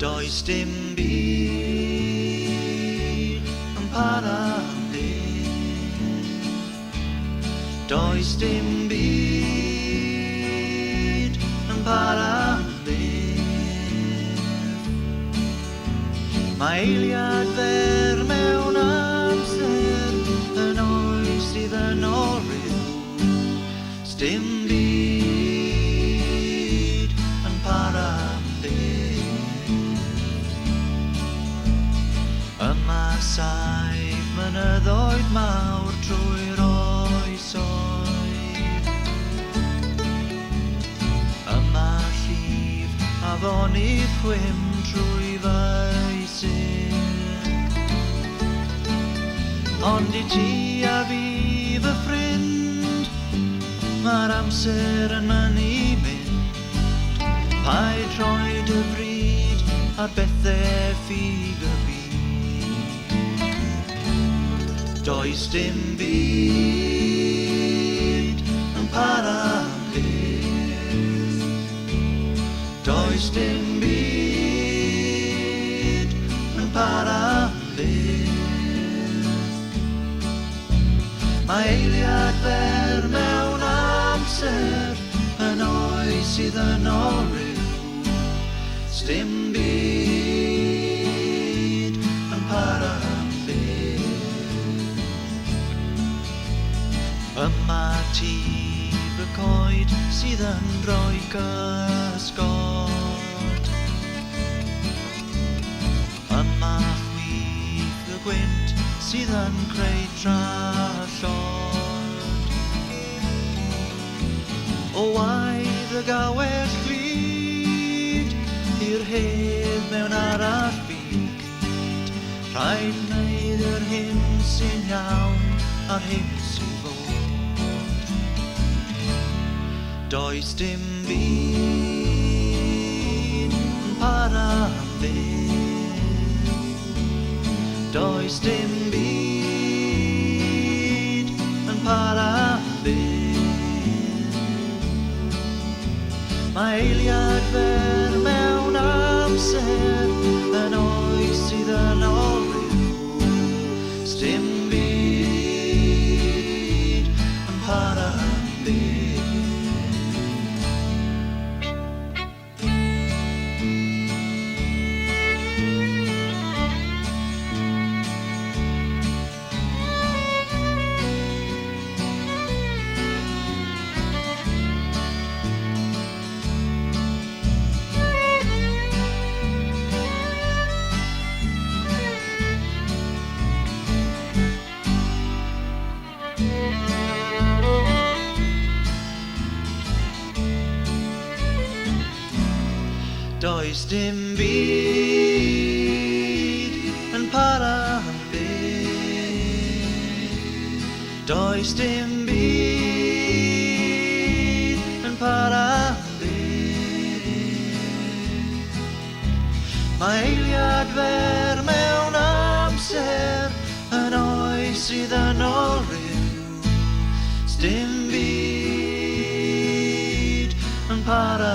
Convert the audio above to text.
Does dim byd yn para byth. Does dim byd yn para byth. Mae eiliad fer mewn amser yn oes sydd yn oryw. Dim byd yn para byth. Yma saif mynyddoedd mawr trwy'r oesoedd. Yma llif afonydd chwym trwy feisydd. Ond i ti a fi fy ffrind, mae'r amser yn mynnu mynd. Paid rhoi dy fryd ar bethau ffug y byd. Does dim byd yn para byth. Does dim byd yn para byth. Mae eiliad fer mewn amser yn oes sydd yn oryw. Dim byd yn para byth. Yma ti fy coed sydd yn rhoi cysgod. Yma chwith y gwynt sydd yn creu trallod. O waith y gawell glid i'r hedd mewn arall byd. Rhaid wneud yr hyn sy'n iawn a'r hyn sy'n fod. Does dim byd yn para byth. Does dim byd yn para byth. Mae eiliad fer mewn amser yn oes sydd yn oryw. Dim byd yn para byth. Does dim byd yn para byth. Does dim byd yn para byth. Mae eiliad fer mewn amser yn oes sydd yn oryw. Dim byd yn para